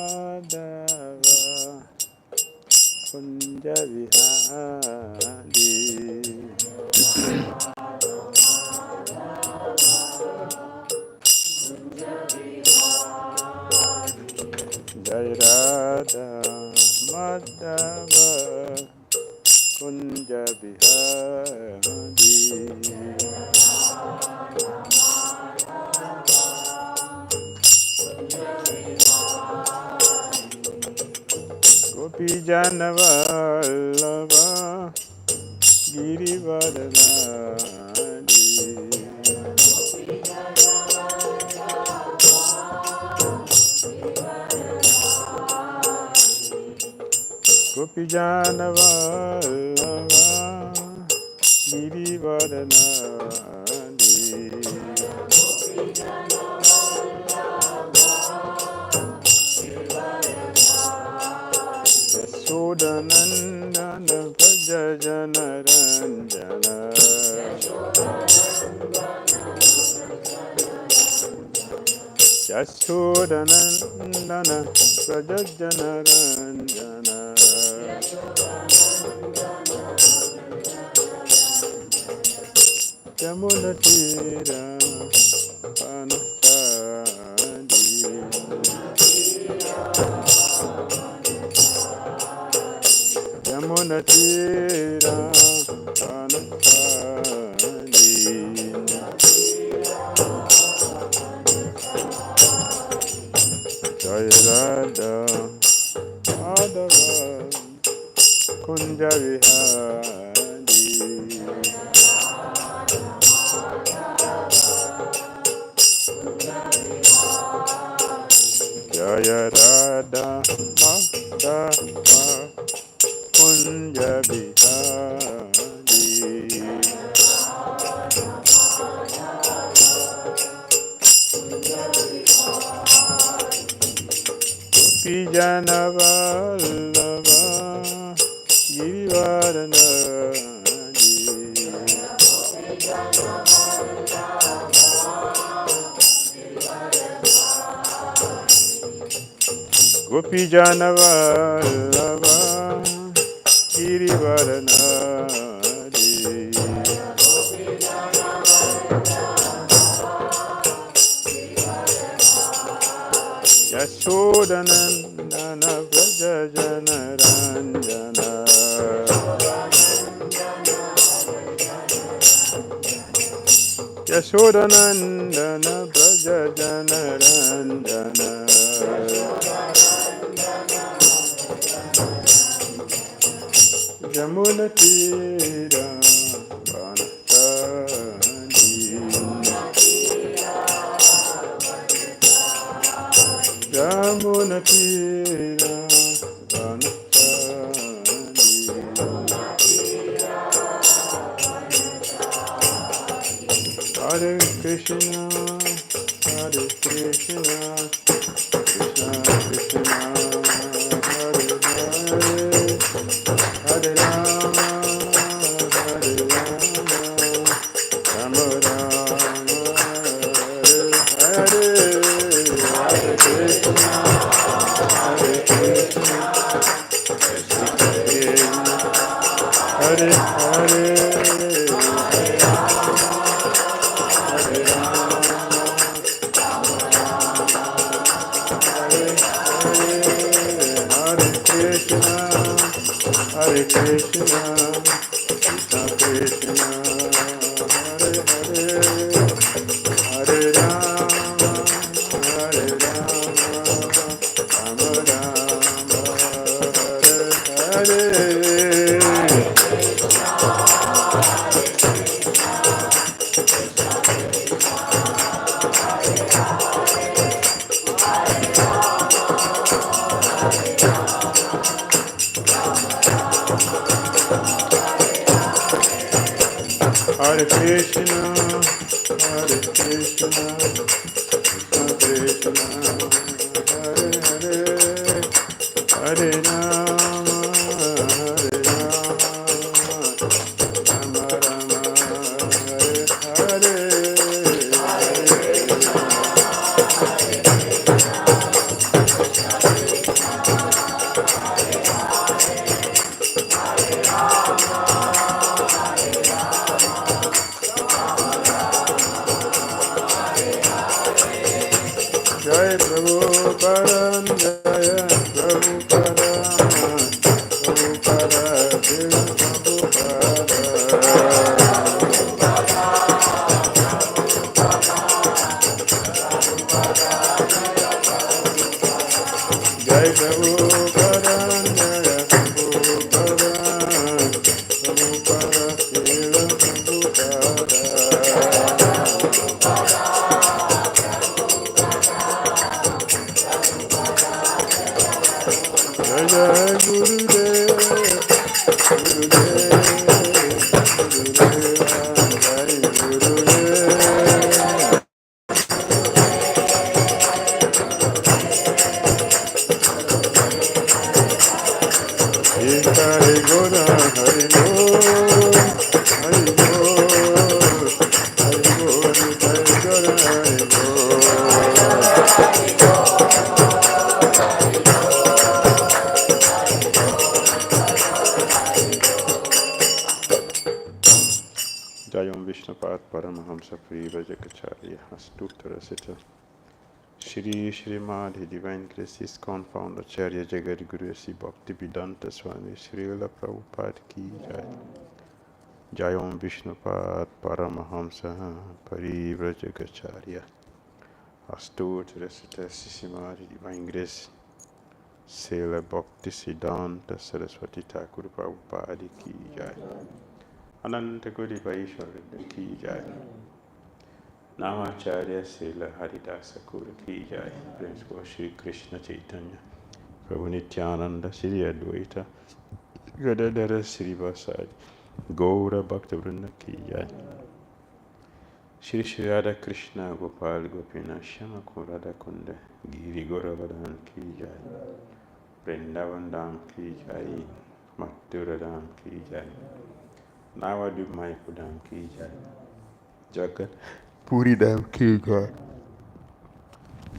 Madhava Kunja Vihari Jai Radha Madhava Kunja Vihari Gopi Janavallabha Girivaranadi Gopi Janavallabha Girivaranadi Yashodanandana Braja Janaranjana Yashodanandana Braja Janaranjana Yamuna Tira Panasadi Yamuna Tira Panasadi Jai Radha Madhava Kunja Vihari Jaya Radha Madhava Kunja Vihari Gopi Janavallabha Girivaranadi Gopi Janavallabha Girivaranadi Yashodanandana Braja Janaranjana Yashodanandana Braja Janaranjana Yamuna Tira Panasadi Yamuna Tira Panasadi Hare Krishna Hare Krishna Krishna Krishna Hare Hare Hare Rama Hare Rama Rama Rama Hare Hare Hare Krishna Hare Krishna Krishna Krishna Hare Hare Hare Krishna, Krishna Krishna, Hare Hare, Hare Rama, Hare Rama, Rama Rama, Hare Hare Krishna, Hare Krishna, Krishna Krishna, Hare Hare, Hare Rama, Hare Rama, Rama Rama, Hare Hare, Hare Jayam Vishnupad Paramahamsa Vritrasura Astuttara Sita Shri Madhi Divine Grace ISKCON Founder Acharya Jagat Guru Sri Bhakti Vedanta Swami Srila Prabhupada Ki Jai Jayam Vishnupad Paramahamsa Vritrasura Astuttara Sita Shri Madhi Divine Grace Srila Bhakti Siddhanta Saraswati Thakur Prabhupada Ki Jai Ananta Kodi Vaishwara Ki Jai Namacharya Srila Haridasa Kura Ki Jai Principal Shri Krishna Chaitanya Prabhu Nityananda Shri Advaita Gadadhara Shri Vasadi Gaura Bhakta Vrinda Ki Jai Shri Shri Radha Krishna Gopal Gopina Shama Kurada Kunda Giri Goravardhan Ki Jai Vrindavan Dham Ki Jai Mathura Dham Ki Jai Navadu Mayapur Dham Ki Jai Jagat Puri Dham Ki Jai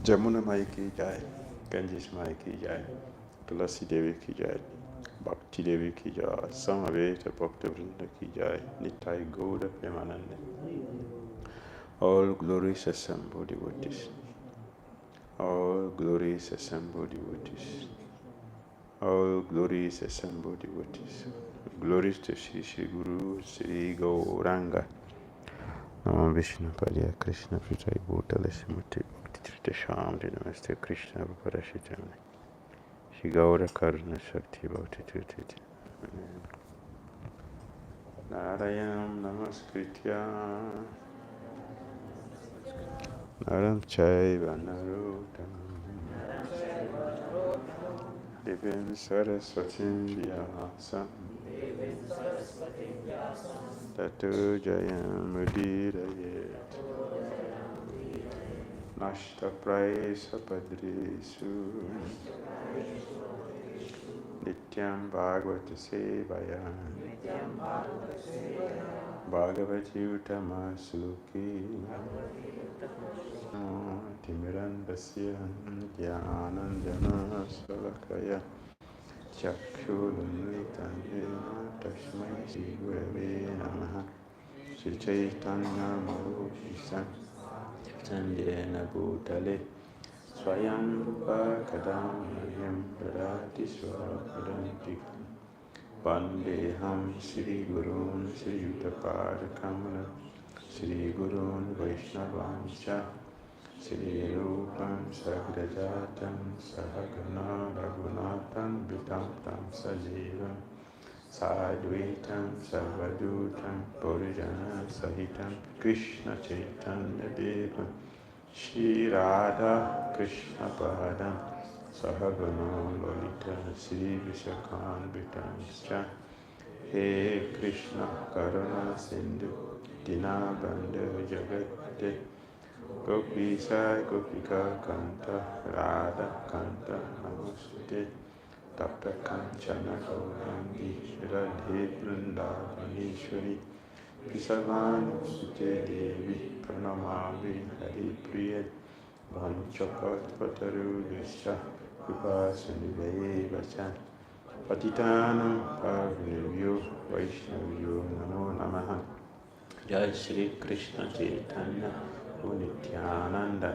Jamuna Mai Ki Jai Ganges Mai Ki Jai Tulasi Devi Ki Jai Bhakti Devi Ki Jai Samaveta Bhakta Vrinda Ki Jai Nitai Gauda Premananda. All glories assembled devotees. All glories assembled devotees. All glories assembled devotees. Glories to Shri Shri Guru Shri Gauranga. Namo Vishnu Padya Krishna Pritai Bhutale Simati Bhakti Trita Shamdi Namaste Krishna Parashitami Shri Gaura Karuna Shakti Bhakti Trita Narayanam Namaskritya Naram Chaiva Narotam Devim Saraswatim Vyasam Tato Jayam Udirayet Nashta Praisa Padrisu Nityam Bhagavata Sevaya Bhagavati Uttama Suluki Timirandasya Dhyananjana Salakaya Chakshurunritam Tasmai Shri Gurave Namaha Shri Chaitanya Marupisam Chandena Bhutale Swayam Rupa Kadam Radati Swarapadantik Vandeham Shri Gurun Shri Yuttapada Kamala Shri Gurun Vaishnavamsha Shri Rupam Sagrajatam Sahagana Raghunatam Vitam Sajivam Sadvaitam Sarvadutam Purijana Sahitam Krishna Chaitanya Devam Shri Radha Krishna Padam Sahagana Lalita Shri Vishakhan Vitam He Krishna Karuna Sindhu Dinabandha Jagate Gopi Sai Gopika Kanta Radha Kanta Namaste Tapta Kanchana Gaurangi Radhe Vrindavaneshwari Kisavani Sute Devi Pranamami Hari Priya Vanchakatpataru Desha Vipasanivaye Vachan Patitanam Pavinivyo Vaishnavyo Namo Namaha Jai Shri Krishna Chaitanya Nityananda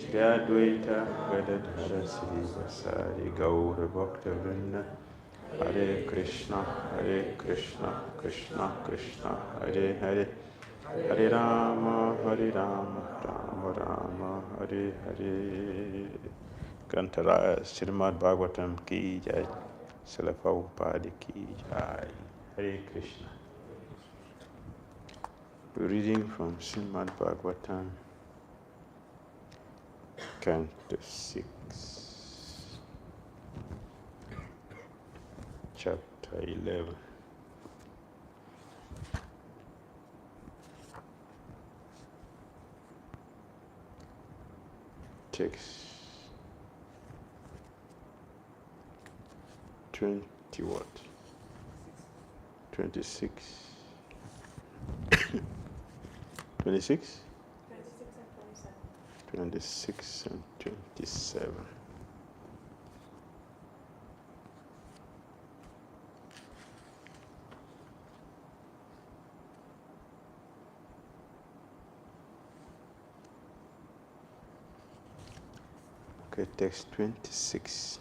Shri Advaita Gadadhara Sri Vasari Gaura Bhakta Vrinda. Hare Krishna, Krishna Krishna, Hare Hare, Hare Rama, Rama Rama, Hare Hare. Grantaraya Srimad Bhagavatam ki jai, Srila Prabhupada ki jai. Hare Krishna. We're reading from Srimad Bhagavatam, Canto 6, Chapter 11. Text 20 what? 26. 26? 26 and 27. Okay, text 26.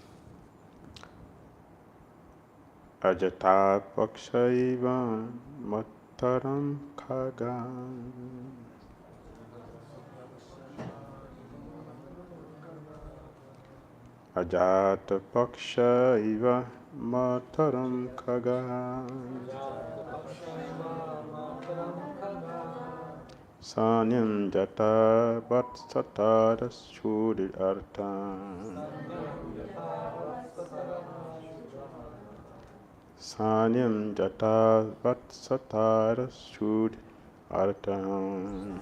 Ajata pakshaiva mattaram khagan. Ajata pakshaiva mattaram khagan. Sanyam jata vatsataras chudit artan. Sanyam jata vatsataras chudit artan.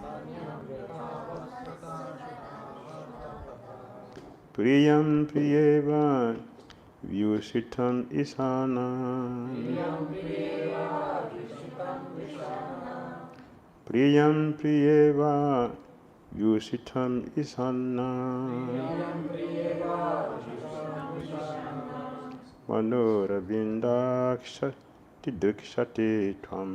Priyam priyeva vyusitam isana. Priyam priyeva vyusitam isana. Manora bindakshati dukshati tvam.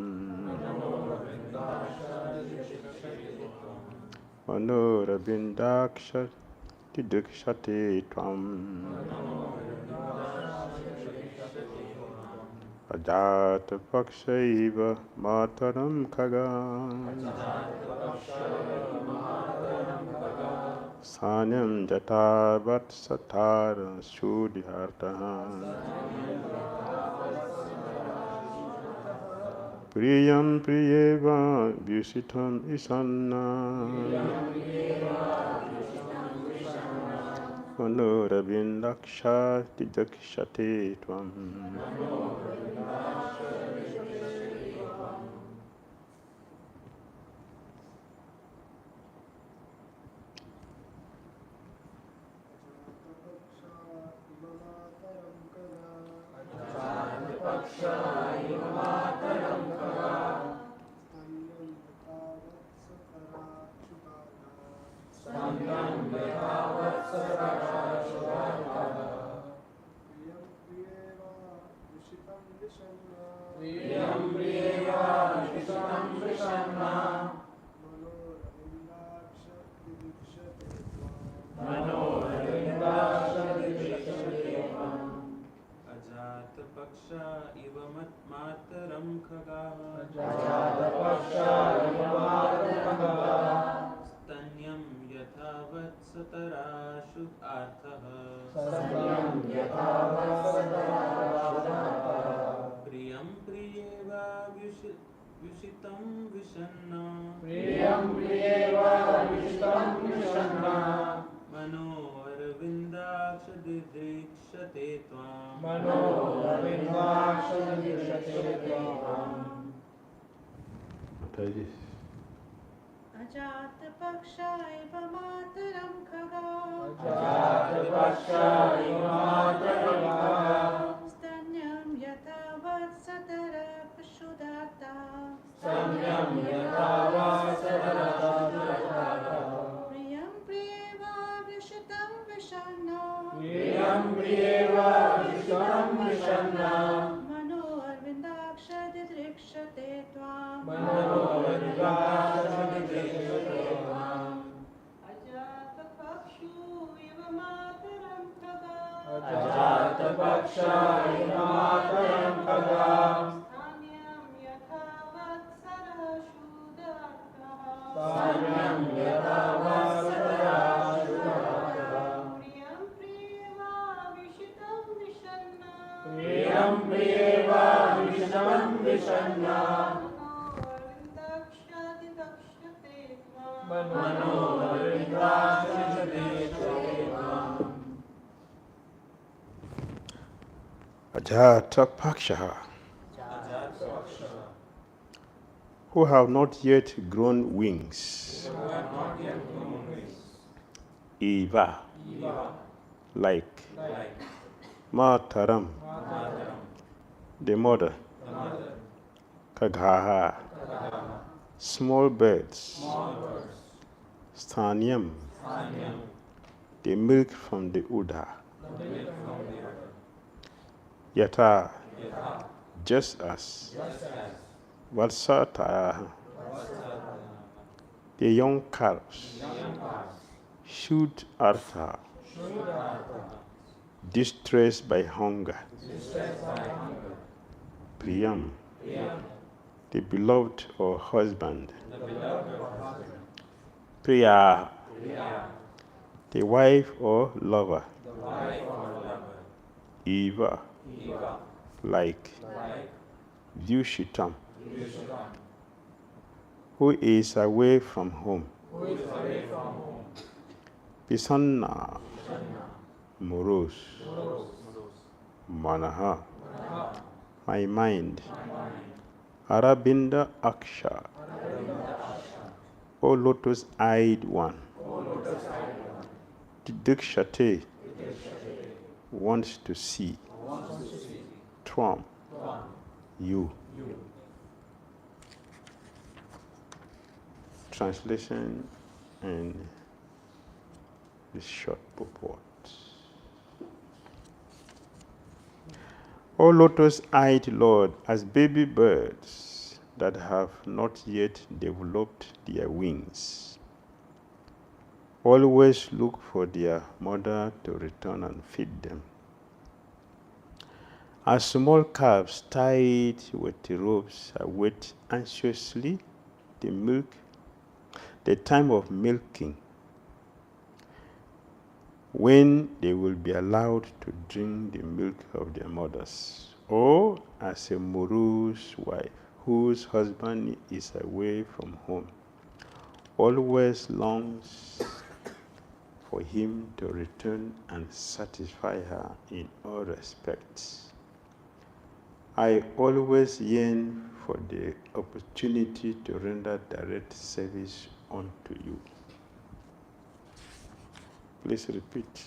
Manora bindakshati dukshati tvam. Ajata pakshaiva mataram khagan. Sanyam jata vatsatara sudhyartahan. Priyam priyeva vyusitam isana. Manora bindakshati dukshati tvam. Ajata Pakshaha, who have not yet grown wings. Eva, like Mataram, the mother. Kaghaha, small birds. Stanium, the milk from the Uda. Yata, just as. Vatsata, the young calves. Shoot Artha, distressed by hunger. Priyam, the beloved or husband. Priya, the wife or lover. Eva, like. Vyushitam, who is away from home. Pisanna, morose. Manaha, my mind. Arabinda Aksha, O lotus-eyed one. Didikshate, wants to see. Tram, you. Translation and the short purport. O lotus-eyed Lord, as baby birds that have not yet developed their wings, always look for their mother to return and feed them. As small calves tied with the ropes await anxiously the time of milking, when they will be allowed to drink the milk of their mothers, or as a morose wife whose husband is away from home always longs for him to return and satisfy her in all respects. I always yearn for the opportunity to render direct service unto you. Please repeat.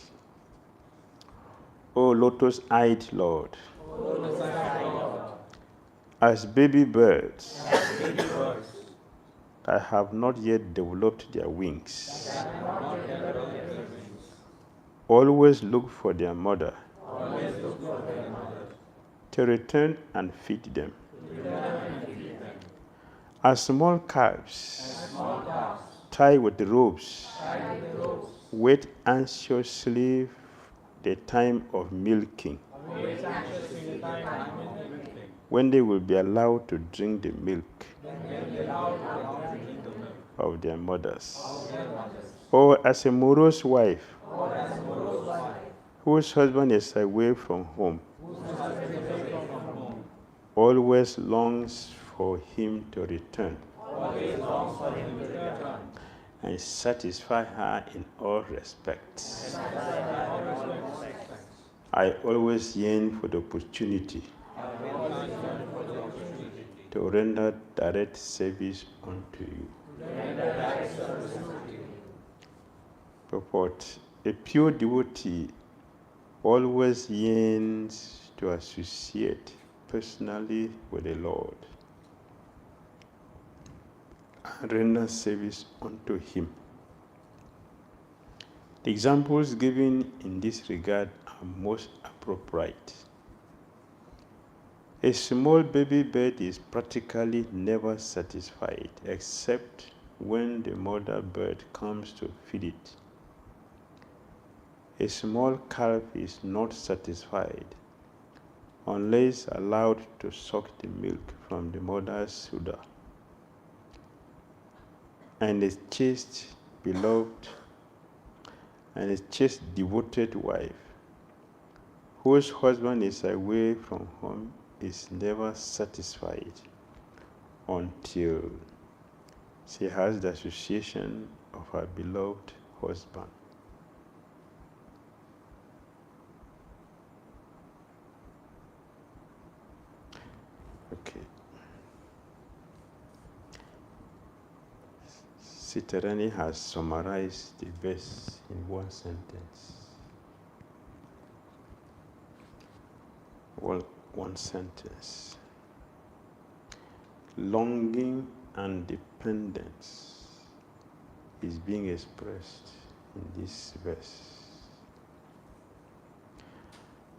O lotus-eyed Lord, as baby birds that have not yet developed their wings, always look for their mother to return and feed them. As small calves tied with ropes wait anxiously the time of milking, when they will be allowed to drink the milk of their mothers. Or as a morose wife whose husband is away from home always longs for him to return and satisfy her in all respects. I always yearn for the opportunity to render direct service unto you. Purport: a pure devotee always yearns to associate personally with the Lord and render service unto him. The examples given in this regard are most appropriate. A small baby bird is practically never satisfied except when the mother bird comes to feed it. A small calf is not satisfied unless allowed to suck the milk from the mother's udder. And a chaste, beloved, and a chaste, devoted wife, whose husband is away from home, is never satisfied until she has the association of her beloved husband. Okay. Sitarani has summarized the verse in one sentence. One sentence. Longing and dependence is being expressed in this verse.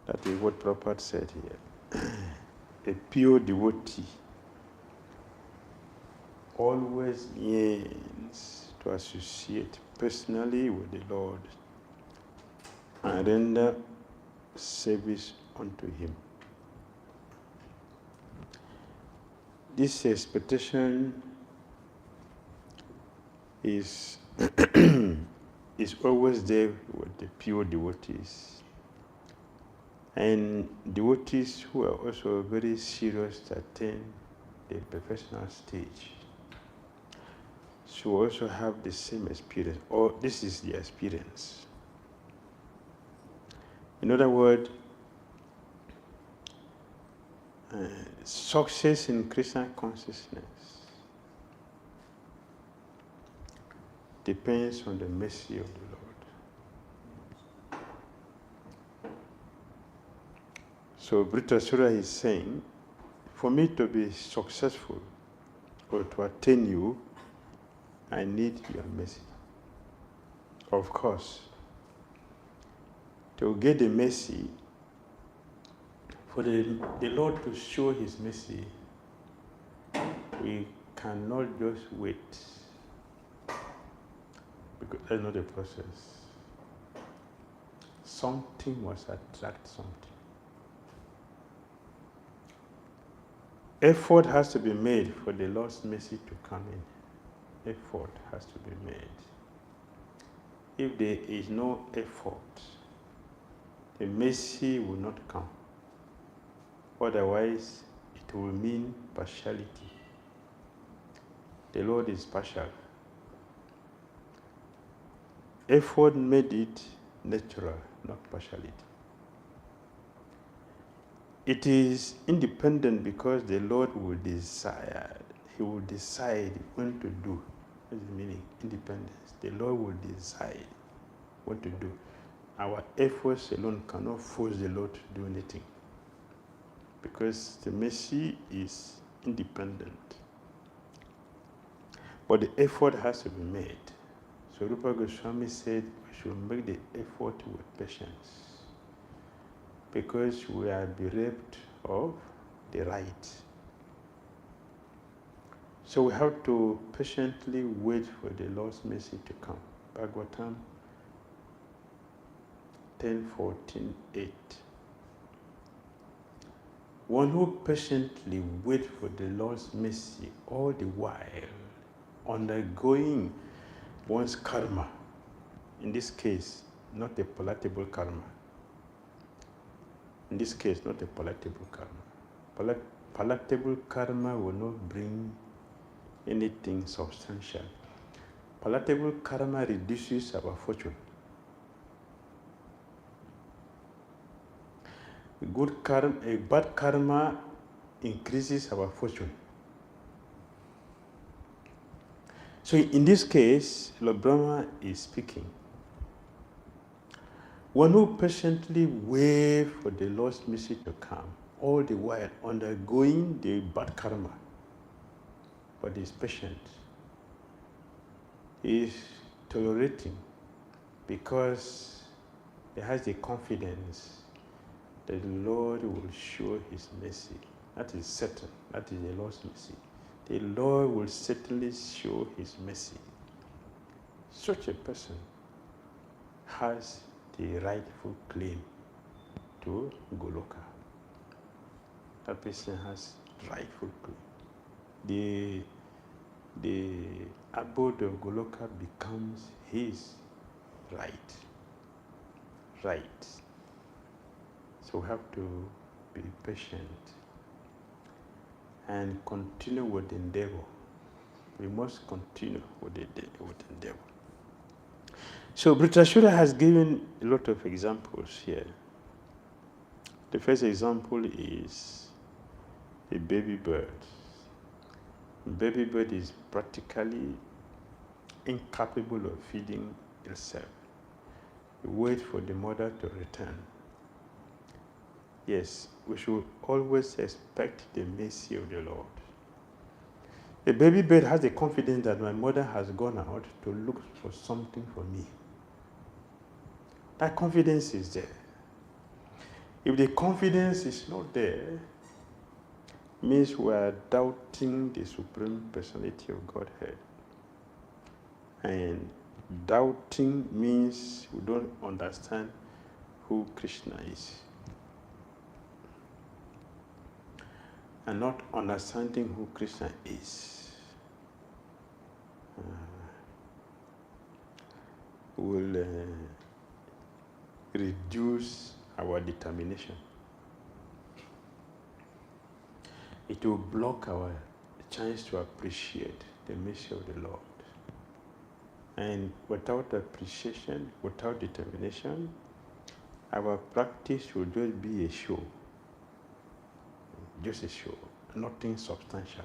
That is what Prabhupada said here. A pure devotee always yearns to associate personally with the Lord and render service unto Him. This expectation is always there with the pure devotees. And devotees who are also very serious to attain the professional stage should also have the same experience, or this is the experience. In other words, success in Krishna consciousness depends on the mercy of the Lord. So Vritrasura is saying, for me to be successful or to attain you, I need your mercy. Of course, to get the mercy, for the Lord to show His mercy, we cannot just wait, because that's not the process. Something must attract something. Effort has to be made for the Lord's mercy to come in. Effort has to be made. If there is no effort, the mercy will not come. Otherwise, it will mean partiality. The Lord is partial. Effort made it natural, not partiality. It is independent because the Lord will desire. He will decide when to do. That's the meaning, independence. The Lord will decide what to do. Our efforts alone cannot force the Lord to do anything, because the mercy is independent. But the effort has to be made. So Rupa Goswami said we should make the effort with patience, because we are bereft of the right. So we have to patiently wait for the Lord's mercy to come. Bhagavatam 10:14-8. One who patiently waits for the Lord's mercy all the while, undergoing one's karma, in this case, not a palatable karma. In this case, not a palatable karma. Palatable karma will not bring anything substantial. Palatable karma reduces our fortune. A bad karma increases our fortune. So in this case, Lord Brahma is speaking. One who patiently waits for the Lord's mercy to come, all the while undergoing the bad karma, but is patient, is tolerating, because he has the confidence that the Lord will show His mercy. That is certain. That is the Lord's mercy. The Lord will certainly show His mercy. Such a person has the rightful claim to Goloka. That person has rightful claim. The abode of Goloka becomes his right. So we have to be patient and continue with endeavor. We must continue with endeavor. So Vritrasura has given a lot of examples here. The first example is a baby bird. A baby bird is practically incapable of feeding itself. It waits for the mother to return. Yes, we should always expect the mercy of the Lord. A baby bird has the confidence that my mother has gone out to look for something for me. That confidence is there. If the confidence is not there, it means we are doubting the Supreme Personality of Godhead. And doubting means we don't understand who Krishna is. And not understanding who Krishna is will reduce our determination. It will block our chance to appreciate the mercy of the Lord. And without appreciation, without determination, our practice will just be a show. Just a show, nothing substantial.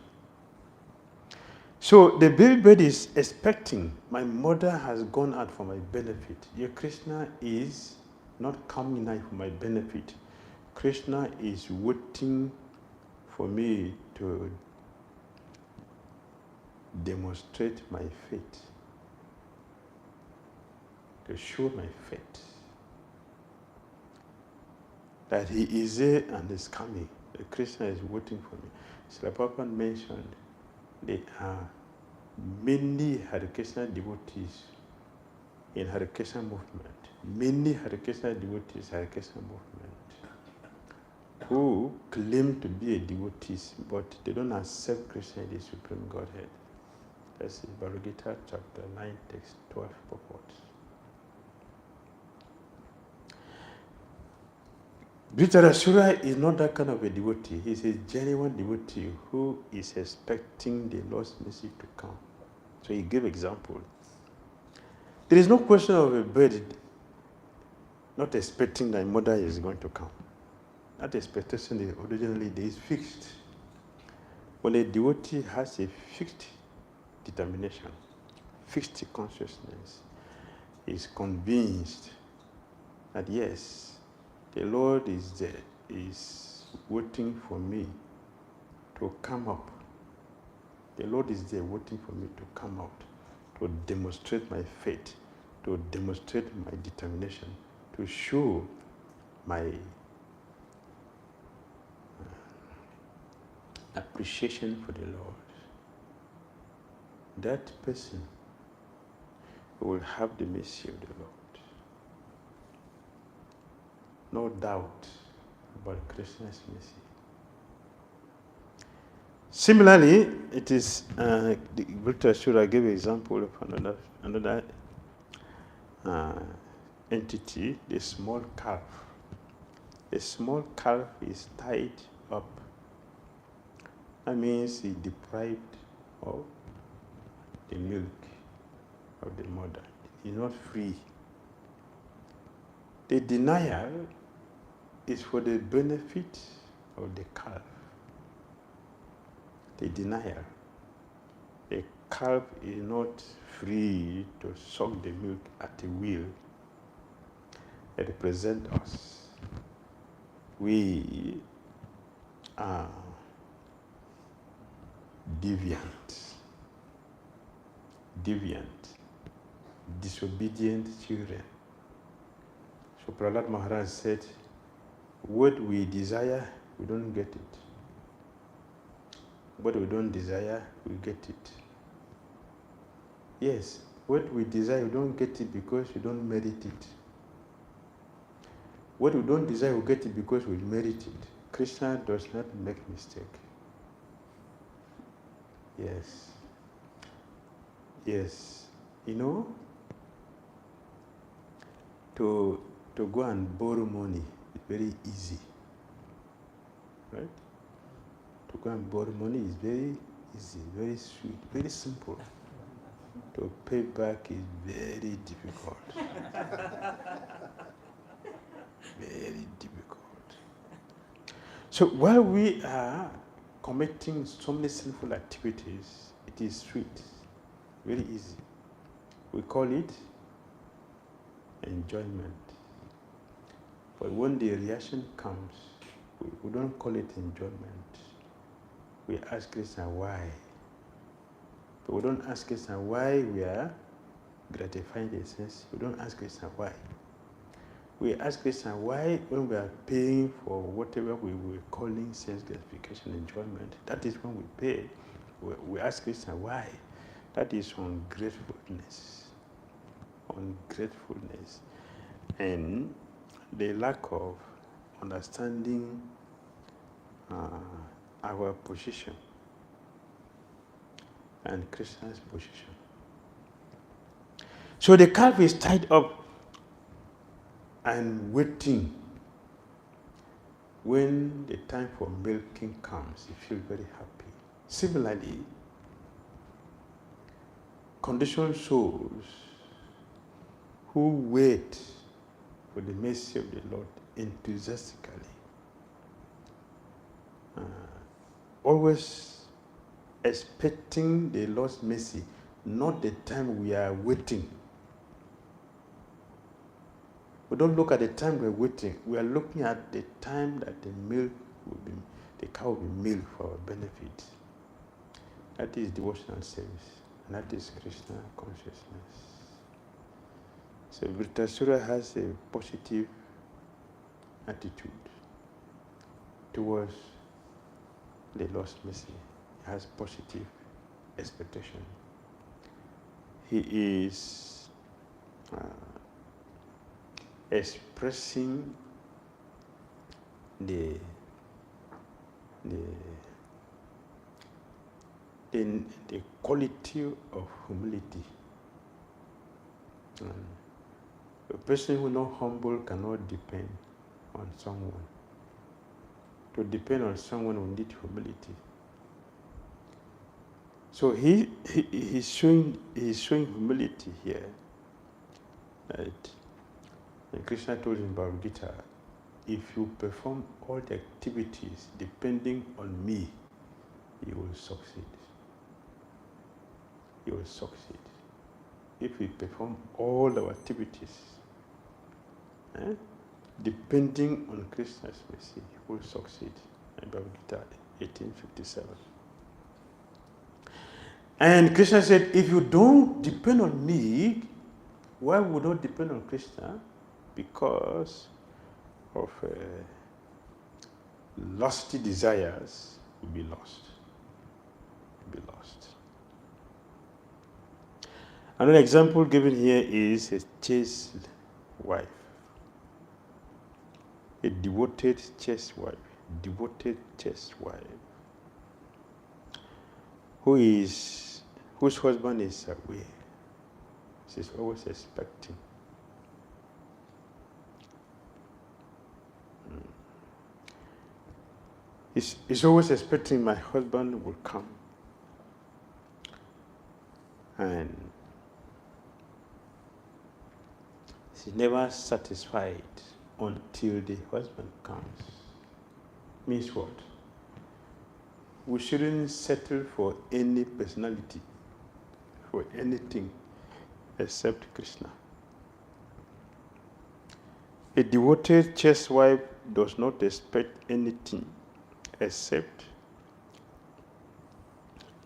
So the baby bird is expecting, my mother has gone out for my benefit. Your Krishna is not coming out for my benefit. Krishna is waiting for me to demonstrate my faith, to show my faith, that he is there and is coming. The Krishna is waiting for me. Srila Prabhupada mentioned there are many Hare Krishna devotees in Hare Krishna movement. Many Hare Krishna devotees, Hare Krishna movement, who claim to be a devotees, but they don't accept Krishna, the Supreme Godhead. That's in Bhagavad Gita, chapter 9, text 12 purports. Vritrasura is not that kind of a devotee. He's a genuine devotee who is expecting the Lord's mercy to come. So he gave example. There is no question of a bird not expecting that mother is going to come. That expectation is originally is fixed. When a devotee has a fixed determination, fixed consciousness, is convinced that yes, the Lord is there, is waiting for me to come up. The Lord is there waiting for me to come out, to demonstrate my faith, to demonstrate my determination, to show my appreciation for the Lord. That person will have the mercy of the Lord. No doubt about Krishna's mercy. Similarly, it is the Vritrasura gave an example of another entity, the small calf. The small calf is tied up. That means he's deprived of the milk of the mother. He's not free. The denial is for the benefit of the calf. The denial. The calf is not free to suck the milk at a will. It represents us. We are deviant, disobedient children. So Prahlad Maharaj said, what we desire, we don't get it. What we don't desire, we get it. Yes, what we desire, we don't get it because we don't merit it. What we don't desire, we get it because we merit it. Krishna does not make mistake. Yes. Yes. You know, to go and borrow money is very easy. Right? To go and borrow money is very easy, very sweet, very simple. To pay back is very difficult. Very difficult. So while we are committing so many sinful activities, it is sweet, very easy. We call it enjoyment. But when the reaction comes, we don't call it enjoyment. We ask Krishna why. But we don't ask Krishna why we are gratifying the sense. We don't ask Krishna why. We ask Krishna why when we are paying for whatever we were calling sense gratification, enjoyment. That is when we pay. We ask Krishna why. That is ungratefulness. Ungratefulness. And the lack of understanding our position and Krishna's position. So the calf is tied up and waiting. When the time for milking comes, you feel very happy. Similarly, conditioned souls who wait for the mercy of the Lord enthusiastically, always expecting the Lord's mercy, not the time we are waiting. We don't look at the time we're waiting. We are looking at the time that the cow will be milked for our benefit. That is devotional service, and that is Krishna consciousness. So Vritrasura has a positive attitude towards the Lord's mercy. He has positive expectation. He is expressing the quality of humility. A person who is not humble cannot depend on someone. To depend on someone, we need humility. So he's showing humility here. Right? And Krishna told him about Gita, if you perform all the activities depending on me, you will succeed. You will succeed. If we perform all our activities depending on Krishna's mercy, we will succeed. And Bhagavad Gita 1857. And Krishna said, if you don't depend on me, why would not depend on Krishna? Because of lusty desires will be lost. Will be lost. Another example given here is a chaste wife. A devoted chaste wife. Devoted chaste wife. Whose husband is away. She's always expecting. He's always expecting my husband will come. And she's never satisfied until the husband comes. Means what? We shouldn't settle for any personality, for anything except Krishna. A devoted chaste wife does not expect anything except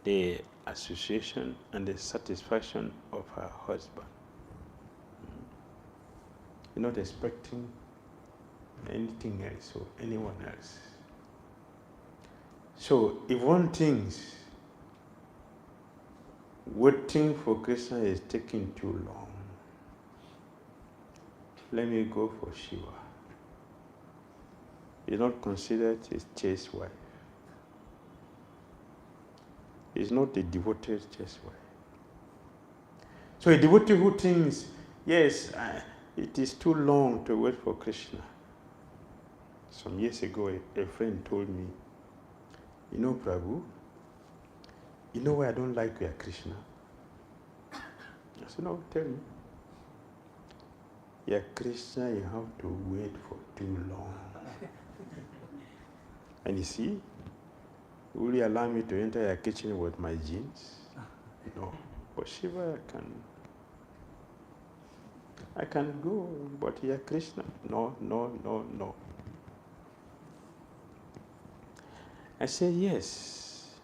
the association and the satisfaction of her husband. You're not expecting anything else or anyone else. So if one thinks waiting for Krishna is taking too long, let me go for Shiva. is not considered a chaste wife. Is not a devoted chaste wife. So a devotee who thinks, yes, it is too long to wait for Krishna. Some years ago, a friend told me, you know, Prabhu, you know why I don't like your Krishna? I said, no, tell me. Your Krishna, you have to wait for too long. And you see, will you allow me to enter your kitchen with my jeans? No. But Shiva, I can go, but your Krishna, no, no, no, no. I say, yes.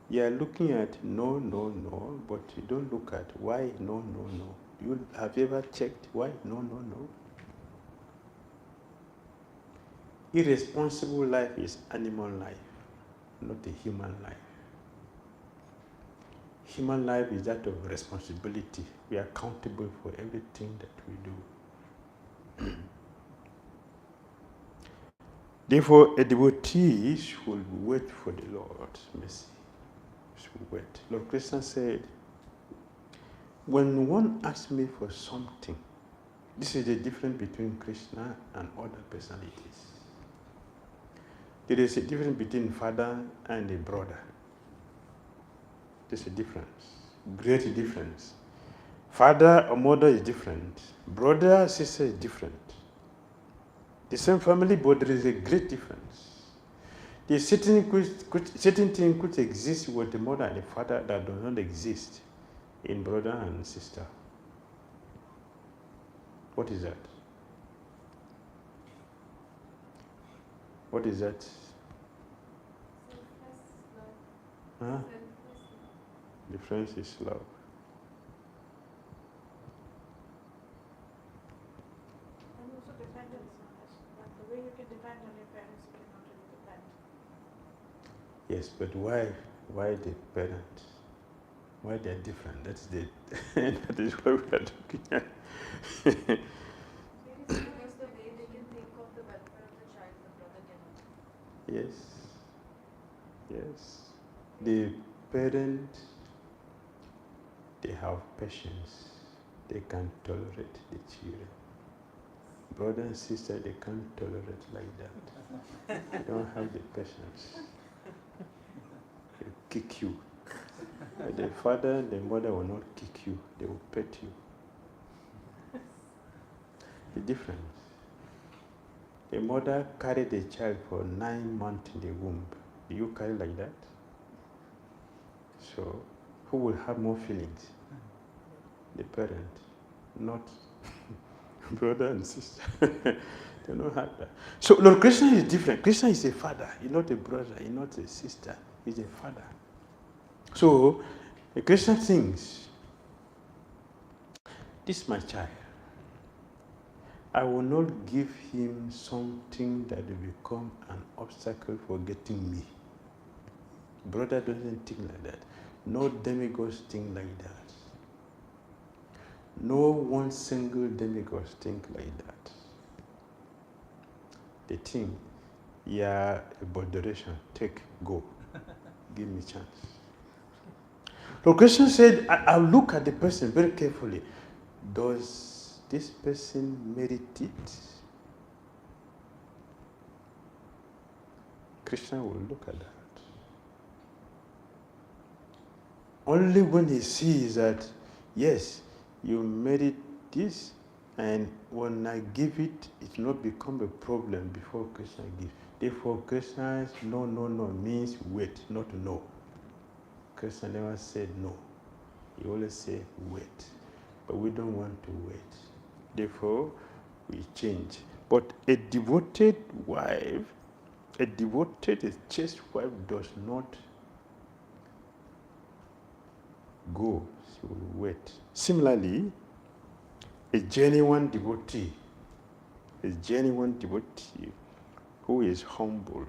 You are looking at no, no, no, but you don't look at why no, no, no. Have you ever checked why no, no, no? Irresponsible life is animal life, not a human life. Human life is that of responsibility. We are accountable for everything that we do. Therefore, a devotee should wait for the Lord's mercy. Should wait. Lord Krishna said, when one asks me for something, this is the difference between Krishna and other personalities. There is a difference between father and a brother. There's a difference, great difference. Father or mother is different. Brother or sister is different. The same family, but there is a great difference. There's certain thing could exist with the mother and the father that does not exist in brother and sister. What is that? What is that? Huh? Difference is love. And also dependence on us. Like the way you can depend on your parents, you cannot really depend. Yes, but why the parents? Why they're different? That is what we are looking at. Because the way they can think of the welfare of the child, the brother cannot. Yes. Yes. The parent, they have patience. They can tolerate the children. Brother and sister, they can't tolerate like that. They don't have the patience. They kick you. The father and the mother will not kick you. They will pet you. The difference. The mother carried the child for 9 months in the womb. Do you carry like that? So, who will have more feelings? The parent, not brother and sister. They don't have that. So, Lord Krishna is different. Krishna is a father. He's not a brother. He's not a sister. He's a father. So, Krishna thinks, this is my child. I will not give him something that will become an obstacle for getting me. Brother doesn't think like that. No demigods think like that. No one single demigod think like that. They think, yeah, about duration, take, go. Give me chance. The question said, I'll look at the person very carefully. Does this person merit it? Krishna will look at that. Only when he sees that, yes, you merit this, and when I give it, it will not become a problem before Krishna gives. Therefore, Krishna's no means wait, not no. Krishna never said no. He always said wait. But we don't want to wait. Therefore, we change. But a devoted wife, a chaste wife does not go, she will wait. Similarly, a genuine devotee who is humble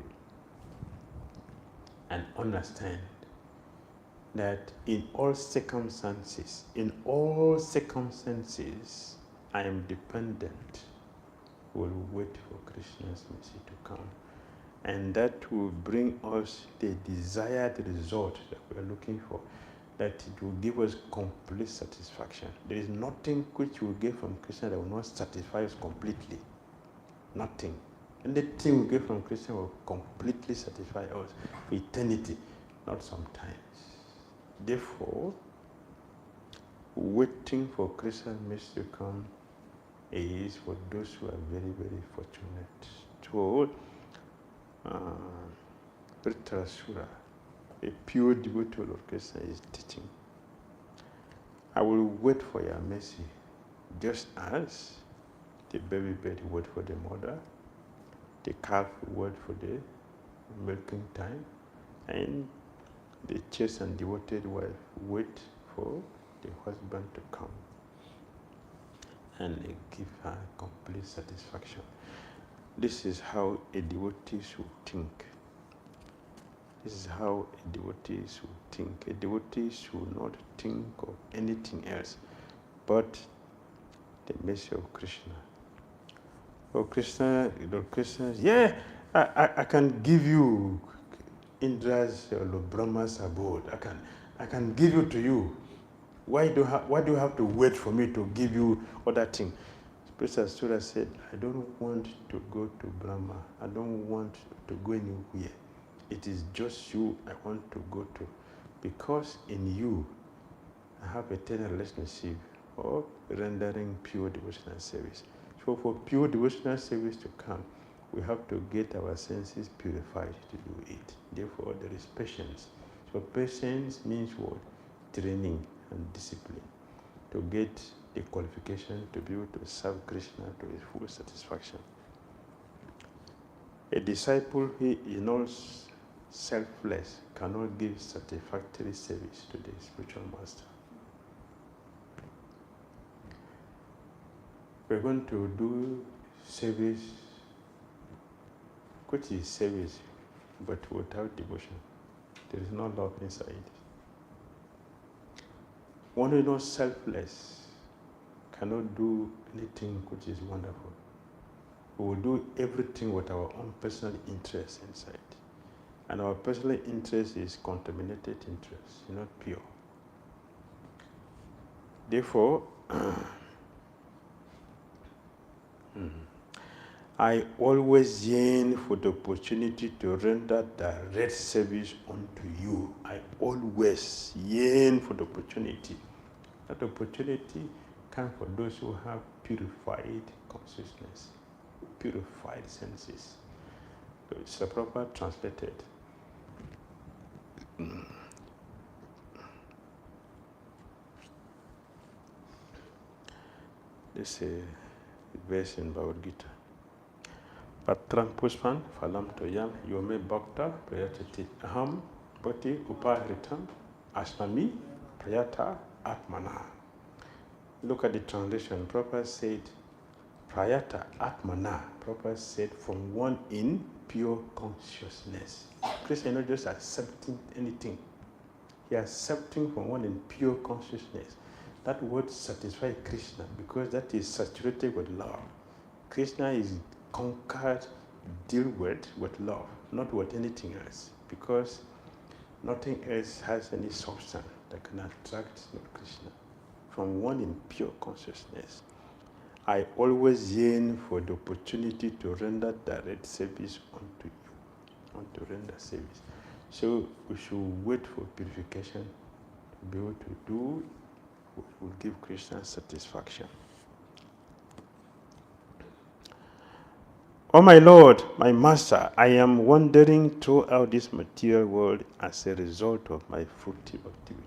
and understand that in all circumstances, I am dependent, will wait for Krishna's Krishna's mercy to come. And that will bring us the desired result that we are looking for, that it will give us complete satisfaction. There is nothing which we get from Krishna that will not satisfy us completely. Nothing. Anything we get from Krishna will completely satisfy us for eternity, not sometimes. Therefore, waiting for Krishna's mercy to come is for those who are very, very fortunate. So, Vritrasura, a pure devotee of Krishna, is teaching, I will wait for your mercy, just as the baby bird wait for the mother, the calf wait for the milking time, and the chaste and devoted wife wait for the husband to come and give her complete satisfaction. This is how a devotee should think. This is how a devotee should think. A devotee should not think of anything else but the mercy of Krishna. Oh, Krishna, Lord Krishna, yeah, I can give you Indra's or Brahma's abode. I can give it to you. Why do you have to wait for me to give you other things? Vritrasura said, I don't want to go to Brahma. I don't want to go anywhere. It is just you I want to go to. Because in you, I have eternal relationship of rendering pure devotional service. So for pure devotional service to come, we have to get our senses purified to do it. Therefore, there is patience. So patience means what? Training and discipline to get the qualification to be able to serve Krishna to his full satisfaction. A disciple who is not selfless cannot give satisfactory service to the spiritual master. We're going to do service, which is service, but without devotion. There is no love inside. One who is not selfless cannot do anything which is wonderful. We will do everything with our own personal interest inside. And our personal interest is contaminated interest, not pure. Therefore, I always yearn for the opportunity to render direct service unto you. I always yearn for the opportunity. That opportunity comes for those who have purified consciousness, purified senses. So it's a proper translated. This is a verse in Bhagavad Gita. Patram Pushpan Phalam Toyam Yome Bhakta Prayatati Aham Bhakti Upahritam Asmami Prayata Atmana. Look at the translation. Prabhupada said Prayata Atmana. Prabhupada said from one in pure consciousness. Krishna is not just accepting anything. He is accepting from one in pure consciousness. That word satisfies Krishna because that is saturated with love. Krishna is conquered, deal with love, not with anything else, because nothing else has any substance that can attract Krishna. From one in pure consciousness, I always yearn for the opportunity to render direct service unto you, to render service. So we should wait for purification to be able to do what will give Krishna satisfaction. Oh my Lord, my Master, I am wandering throughout this material world as a result of my fruitive activities.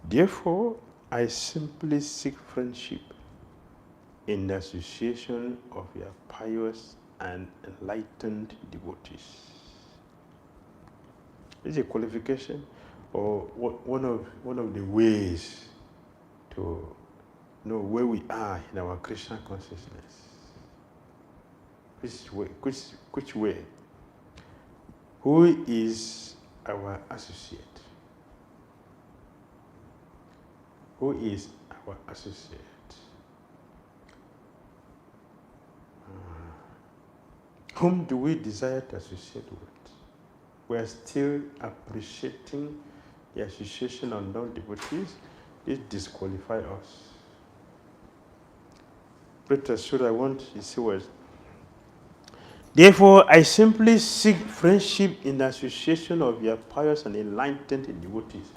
Therefore, I simply seek friendship in the association of your pious and enlightened devotees. This is a qualification or one of the ways to know where we are in our Krishna consciousness. Which way? Who is our associate? Who is our associate? Whom do we desire to associate with? We are still appreciating the association of non-devotees. It disqualifies us. Vritrasura, I want you to see what. Therefore, I simply seek friendship in the association of your pious and enlightened devotees.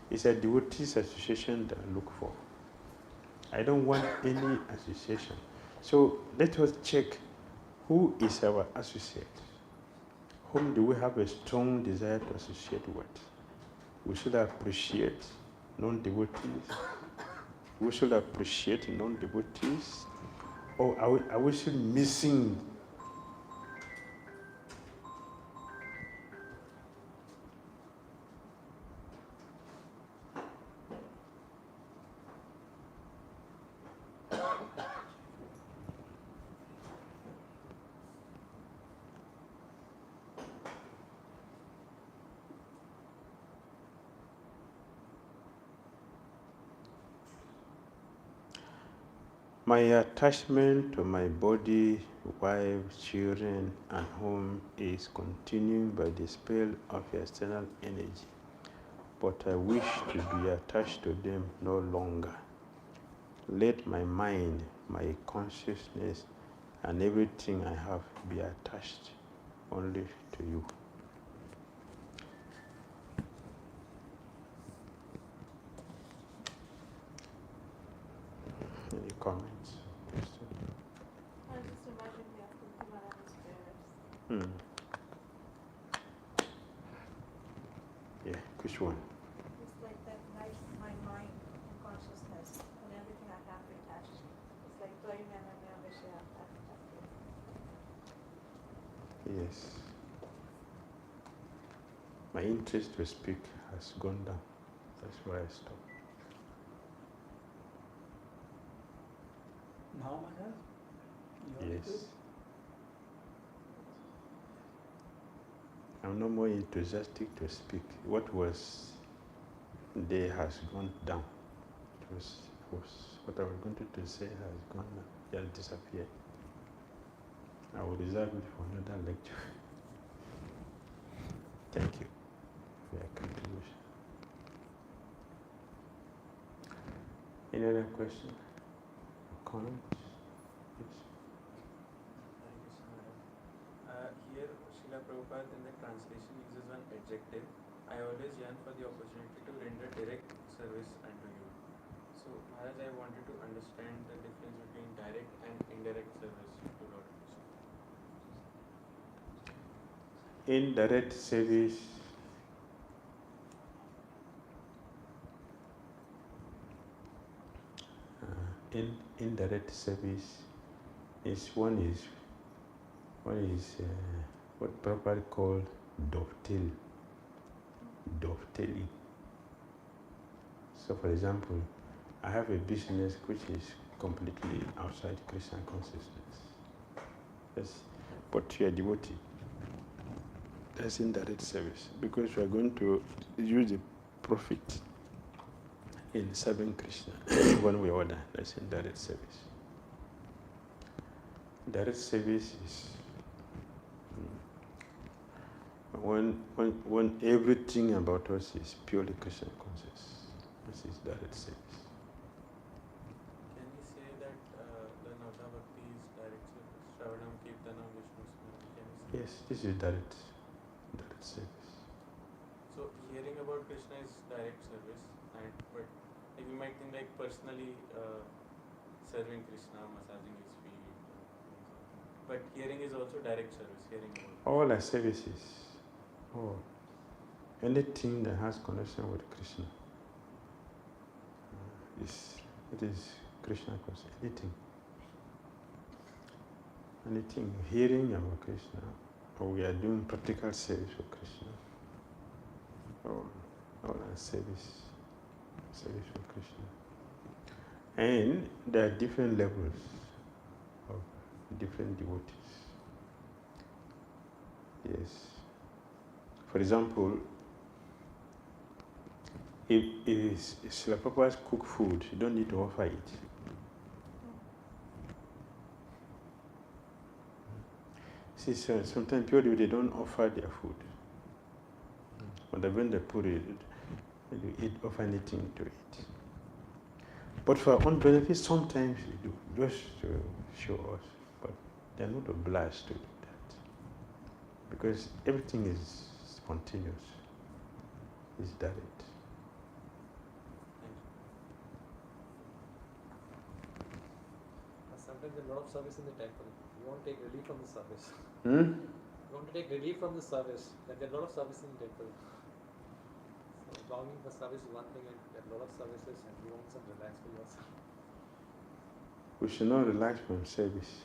It's a devotees association that I look for. I don't want any association. So let us check who is our associate. Whom do we have a strong desire to associate with? We should appreciate non-devotees. We should appreciate non-devotees. Or are we still missing? My attachment to my body, wife, children, and home is continuing by the spell of external energy, but I wish to be attached to them no longer. Let my mind, my consciousness, and everything I have be attached only to you. Any comments? I just imagine the Bhakti Maharaj's prayers. Yeah, which one? It's like that my mind and consciousness and everything I have attached. It's like Tvayinananya Vishaya. Yes. My interest to speak has gone down. That's why I stopped. Now, Maharaj? You are Yes. good? I'm no more enthusiastic to speak. What was there has gone down. It was what I was going to say has gone down. Just disappeared. I will reserve it for another lecture. Thank you for your contribution. Any other question? Comment? Yes. Here, Srila Prabhupada in the translation uses one adjective. I always yearn for the opportunity to render direct service unto you. So, Maharaj, I wanted to understand the difference between direct and indirect service to Lord Krishna. Indirect service indirect service is one is what Prabhupada called dovetailing. So for example, I have a business which is completely outside Krishna consciousness. Yes, but you are devotee. That's indirect service because you are going to use the profit in serving Krishna one way or other. That's indirect service. Direct service is when everything about us is purely Krishna conscious. This is direct service. Can we say that the Noida Bhakti is direct service? Shravanam, Kirtanam, Vishnu Smaran. Can we say? Yes, this is direct service. So, hearing about Krishna is direct service, but like we might think like personally serving Krishna, massaging his feet. But hearing is also direct service. Hearing about All our services, anything that has connection with Krishna, it is Krishna conscious. Anything hearing about Krishna, or we are doing practical service for Krishna, all our service for Krishna. And there are different levels of different devotees. Yes. For example, if Srila Prabhupada cook food, you don't need to offer it. See, sometimes people, they don't offer their food. But when they put it, they eat, offer anything to eat. But for our own benefit, sometimes we do, just to show us. But they're not obliged to do that. Because everything is spontaneous. It's direct. Sometimes there's a lot of service in the temple. You want to take relief from the service. Hmm? You want to take relief from the service. Then there's a lot of service in the temple. So longing for service is one thing, and there are a lot of services, and you want some relax for yourself. We should not relax from service.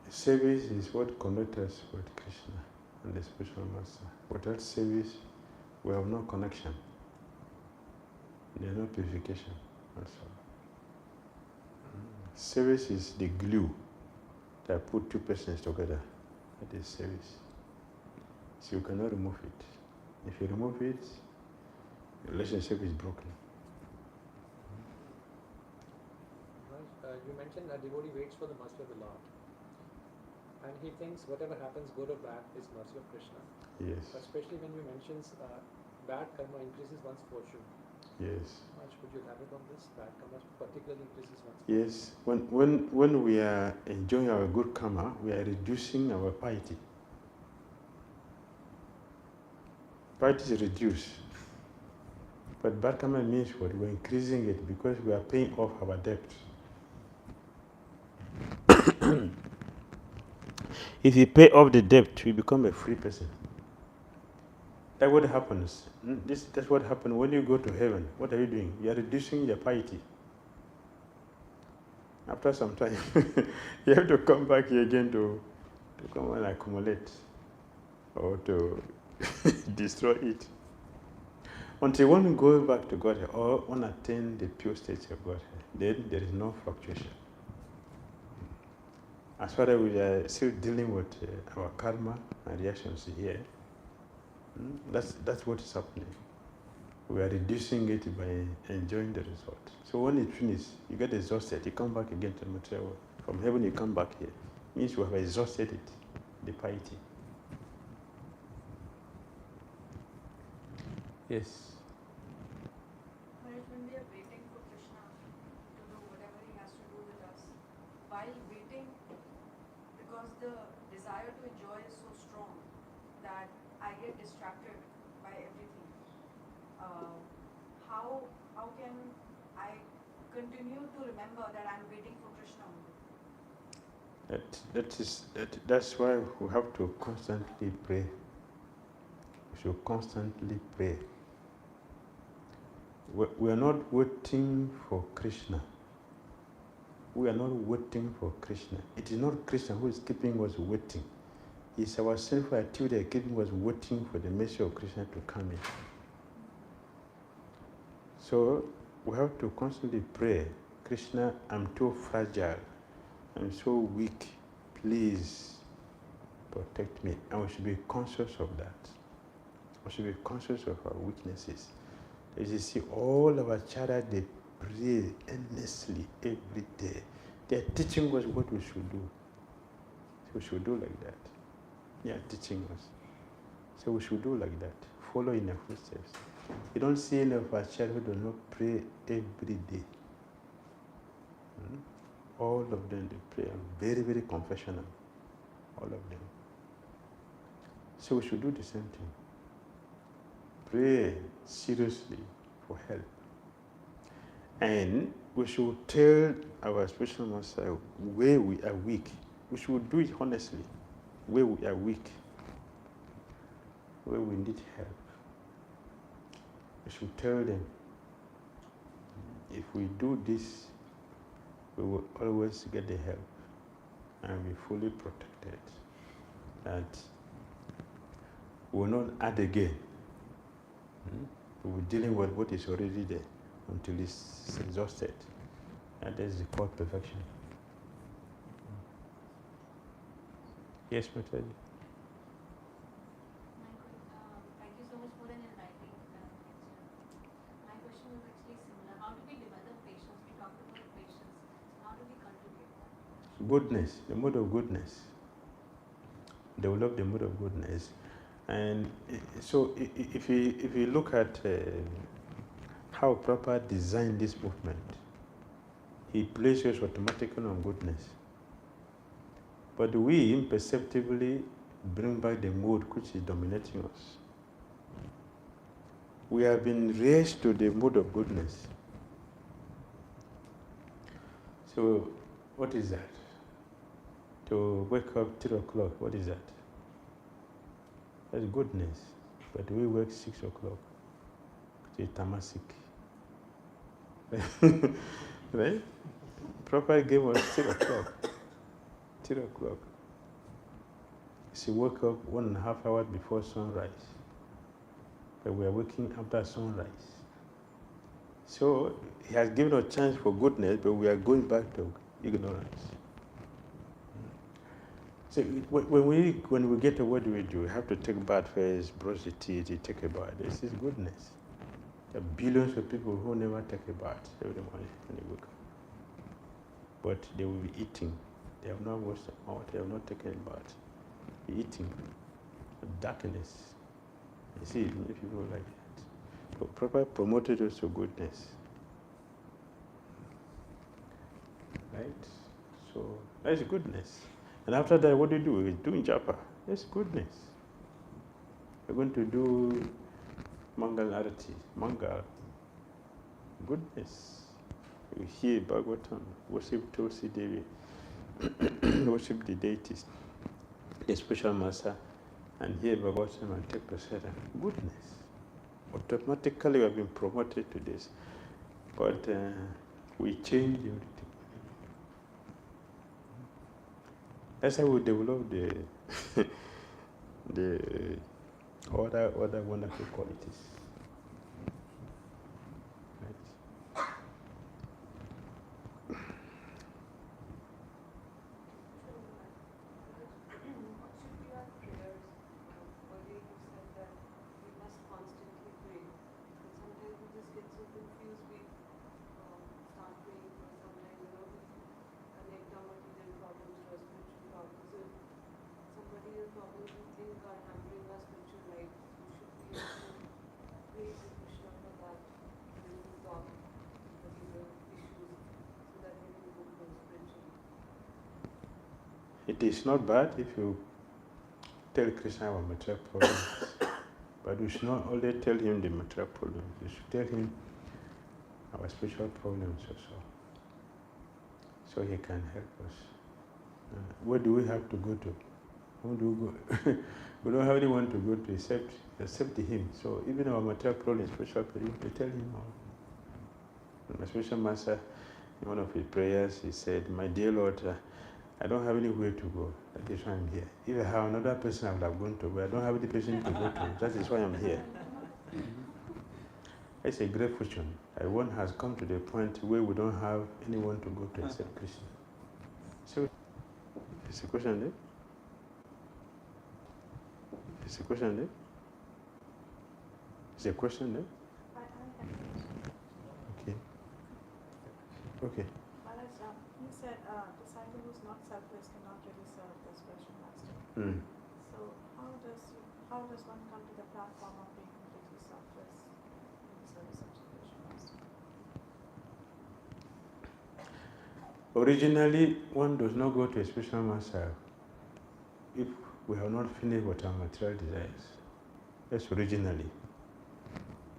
Service is what connects us with Krishna and the spiritual master. Without service, we have no connection. There's no purification. That's all. Service is the glue that put two persons together. That is service. So you cannot remove it. If you remove it, the relationship is broken. You mentioned a devotee waits for the mercy of the Lord. And he thinks whatever happens, good or bad, is mercy of Krishna. Yes. But especially when you mentions bad karma increases one's fortune. Yes. How much would you elaborate on this? Bad karma particularly increases one's fortune. Yes. When we are enjoying our good karma, we are reducing our piety. Piety is reduced. But bad karma means what? We're increasing it because we are paying off our debt. If you pay off the debt, you become a free person. That's what happens. That's what happens when you go to heaven. What are you doing? You are reducing your piety. After some time, you have to come back here again to come and accumulate or to destroy it. Until one goes back to Godhead or one attain the pure state of Godhead, then there is no fluctuation. As far as we are still dealing with our karma and reactions here, that's what is happening. We are reducing it by enjoying the result. So when it finishes, you get exhausted, you come back again to the material world. From heaven you come back here. It means you have exhausted it, the piety. Yes. Maharaj, when we are waiting for Krishna to do whatever he has to do with us, while waiting, because the desire to enjoy is so strong that I get distracted by everything. How can I continue to remember that I'm waiting for Krishna only? That's why we have to constantly pray. We should constantly pray. We are not waiting for Krishna. We are not waiting for Krishna. It is not Krishna who is keeping us waiting. It's our sinful activity that keeping us waiting for the mercy of Krishna to come in. So we have to constantly pray, Krishna, I'm too fragile. I'm so weak. Please protect me. And we should be conscious of that. We should be conscious of our weaknesses. As you see, all our children, they pray endlessly every day. They are teaching us what we should do. So we should do like that. They are teaching us. So we should do like that. Follow in their footsteps. You don't see any of our children who do not pray every day. All of them, they pray. Very, very confessional. All of them. So we should do the same thing. Pray seriously for help. And we should tell our spiritual master where we are weak. We should do it honestly. Where we are weak. Where we need help. We should tell them, if we do this, we will always get the help and be fully protected. That we will not add again. We will be dealing with what is already there until it's exhausted. And that is called perfection. Yes, Mataji. Thank you so much for an enlightening lecture. My question was actually similar. How do we develop patience? We talked about patience. How do we cultivate that? goodness, the mood of goodness. Develop the mood of goodness. And so if you look at how Prabhupada designed this movement, he places automatically on goodness. But we imperceptibly bring back the mood which is dominating us. We have been raised to the mood of goodness. So, what is that? To wake up 3 o'clock, what is that? That's goodness. But we wake 6 o'clock. It's tamasik. Right? Proper game was 3 o'clock. 3 o'clock. She woke up 1.5 hours before sunrise. But we are waking after sunrise. So he has given us a chance for goodness, but we are going back to ignorance. So when we get to what do? We have to take a bath first, brush the teeth, take a bath. This is goodness. There are billions of people who never take a bath every morning when they wake up. But they will be eating. They have not washed their mouth. They have not taken a bath. Eating. Darkness. You see, many people like that. So Prabhupada promoted us to goodness. Right? So that's goodness. And after that, what do? We're doing japa. That's goodness. We're going to do Mangal Arati, Mangal. Goodness. We hear Bhagavatam, worship Tulsi Devi, worship the deities, the special master, and hear Bhagavatam and take prasadam. Goodness. Automatically we have been promoted to this. But we change everything. That's how we develop the other wonderful qualities. Right? What should be our prayers? Earlier you said that we must constantly pray. But sometimes we just get so confused, we start praying for sometimes, connect our material problems to our spiritual problems. So if somebody has problems we think are hampering our spiritual life, we should be also pray to Krishna for that, and to talk particular issues so that we can go close spiritually. It is not bad if you tell Krishna our material problems, but we should not only tell him the material problems, we should tell him our spiritual problems also, so he can help us. Where do we have to go to? Who do we go? We don't have anyone to go to except him. So even our material problems, spiritual problems, we tell him all. And my spiritual master, in one of his prayers, he said, "My dear Lord, I don't have anywhere to go. That is why I'm here. If I have another person I would have gone to, but I don't have any person to go to. That is why I'm here." It's a great fortune. One has come to the point where we don't have anyone to go to except Krishna. So, is a question there? Is a question there? Is a question there? I have a question. Okay. Okay. Maharaj, you said disciple who's not selfless cannot really serve the spiritual master. Mm. So how does one come to the platform of being completely selfless in the service of the spiritual master? Originally, one does not go to a spiritual master if we have not finished with our material desires. That's originally.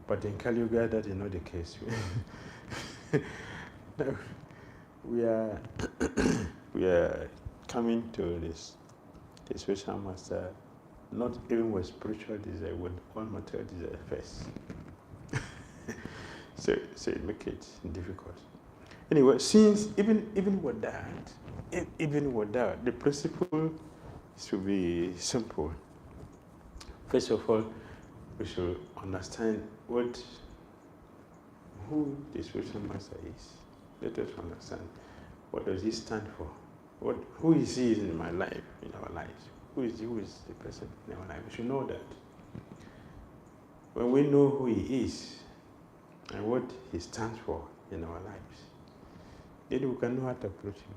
But in Kali Yuga, that is not the case. we are coming to the spiritual master not even with spiritual desire, with one material desire first. so it makes it difficult. Anyway, since even with that, the principle should be simple. First of all, we should understand who the spiritual master is. Let us understand what does he stand for. Who is he in my life, in our lives? Who is the person in our life? We should know that. When we know who he is and what he stands for in our lives, then we can know how to approach him.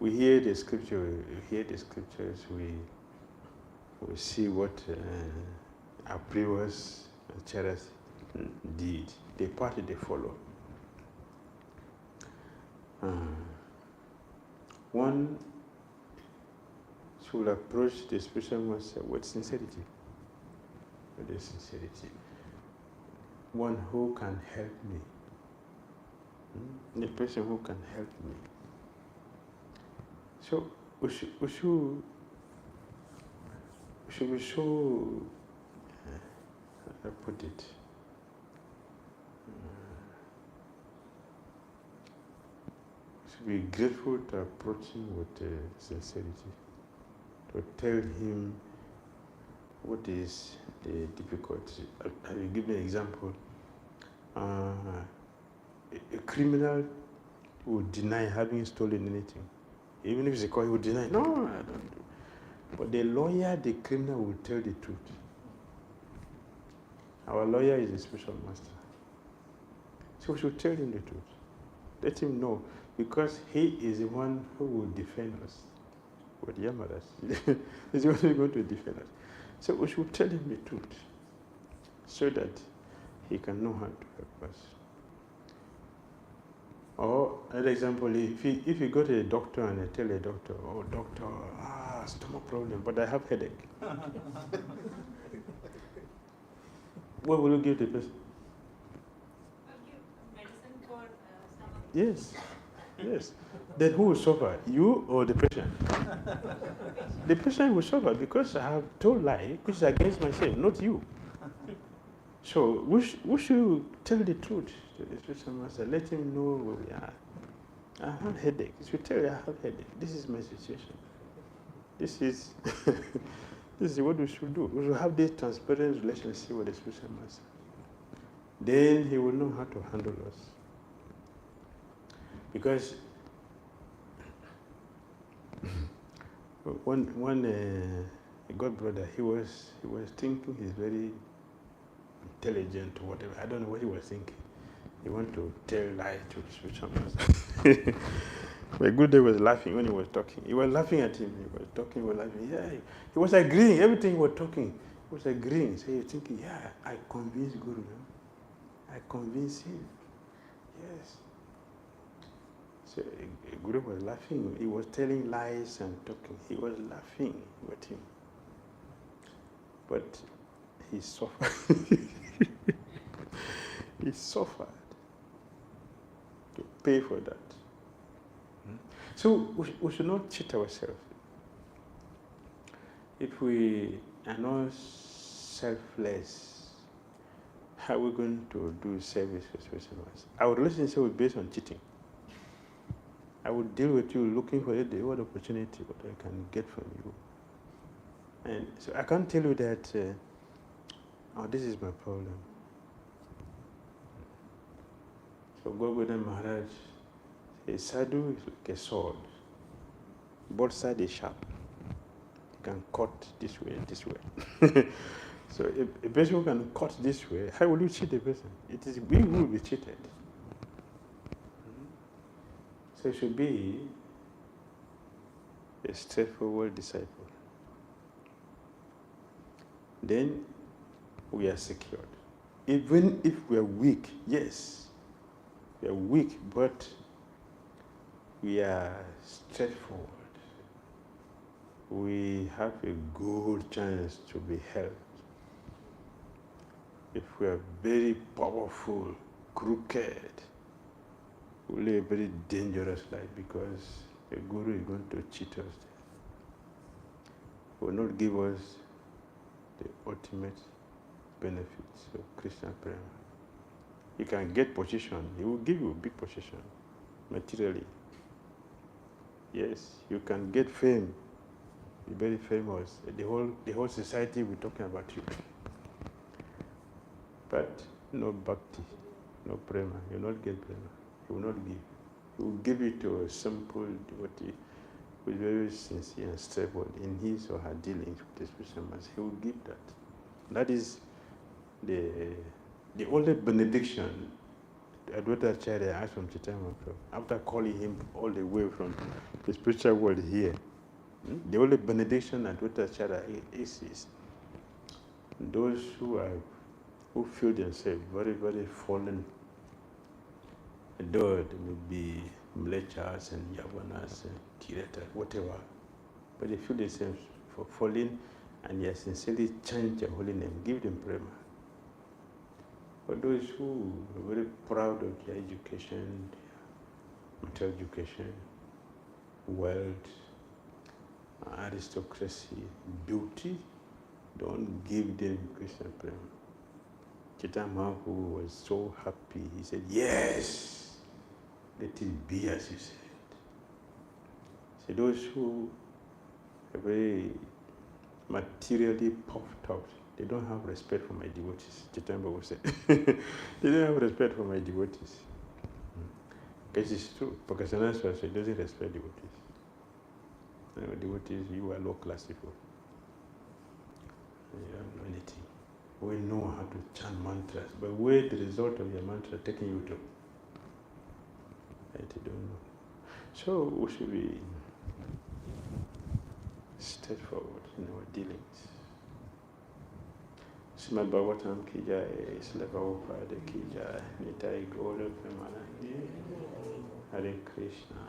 we hear the scripture, we hear the scriptures, we see what our previous acharyas did. The path they follow. One should approach the spiritual master with sincerity. With sincerity. One who can help me. The person who can help me. So we should be so, how do I put it? Should be grateful to approach him with sincerity. To tell him what is the difficulty. I will give you an example. A criminal would deny having stolen anything. Even if it's a court, he would deny, no, I don't do. But the lawyer, the criminal will tell the truth. Our lawyer is a spiritual master. So we should tell him the truth. Let him know, because he is the one who will defend us. With Yamadas. He's the one who is going to defend us. So we should tell him the truth, so that he can know how to help us. Or another example, if you go to a doctor and I tell a doctor, oh doctor, stomach problem, but I have headache. What will you give the person? I'll give medicine for stomach. Yes, yes. Then who will suffer? You or the patient? The patient will suffer because I have told lie, which is against myself, not you. So we should tell the truth to the spiritual master. Let him know where we are. I have headache. You should tell you I have headache. This is my situation. This is this is what we should do. We should have this transparent relationship with the spiritual master. Then he will know how to handle us. Because one God brother, he was thinking he's very intelligent or whatever. I don't know what he was thinking. He wanted to tell lie to the spiritual master. My good day was laughing when he was talking. He was laughing at him. He was talking, he was laughing. Yeah, he was agreeing. Everything he was talking, he was agreeing. So he was thinking, yeah, I convinced Guru. I convinced him. Yes. So Guru was laughing. He was telling lies and talking. He was laughing with him. But he suffered. He suffered to pay for that. So we should not cheat ourselves. If we are not selfless, how are we going to do service for spiritual master? Our relationship will be based on cheating. I will deal with you looking for the what opportunity what I can get from you. And so I can't tell you that, this is my problem. So Gogodan Maharaj, a sadhu is like a sword. Both sides is sharp. You can cut this way and this way. So if a person who can cut this way, how will you cheat a person? It is we who will be cheated. So it should be a straightforward disciple. Then we are secured. Even if we are weak, yes, we are weak, but we are straightforward. We have a good chance to be helped. If we are very powerful, crooked, we live a very dangerous life because a guru is going to cheat us. He will not give us the ultimate benefits of Krishna Prema. You can get position. He will give you a big position, materially. Yes, you can get fame, be very famous. The whole society will be talking about you. But no bhakti, no prema. You will not get prema. He will not give. He will give it to a simple devotee who is very sincere and straightforward in his or her dealings with the spiritual master. He will give that. That is the only benediction Advaitacharya asked from Chaitanya Mahaprabhu, after calling him all the way from the spiritual world here, the only benediction Advaitacharya is those who feel themselves very, very fallen, though they may be mlechas and yavanas and kiretas, whatever, but they feel themselves for falling, and they sincerely chant your holy name, give them prema. For those who are very proud of their education, their material education, wealth, aristocracy, beauty, don't give them Krishna prema. Chaitanya Mahaprabhu was so happy. He said, yes, let it be as you said. So those who are very materially puffed out, they don't have respect for my devotees. Chaitanya Mahaprabhu said, they don't have respect for my devotees. Because it's true. Because Sanaswara doesn't respect devotees. Devotees, you are low class people. You don't know anything. We know how to chant mantras, but where the result of your mantra taking you to? I don't know. So we should be straightforward in our dealings. Srimad Bhagavatam ki jai, Srila Prabhupada ki jai, Nitai Gaura Premanandi, Hare Krishna.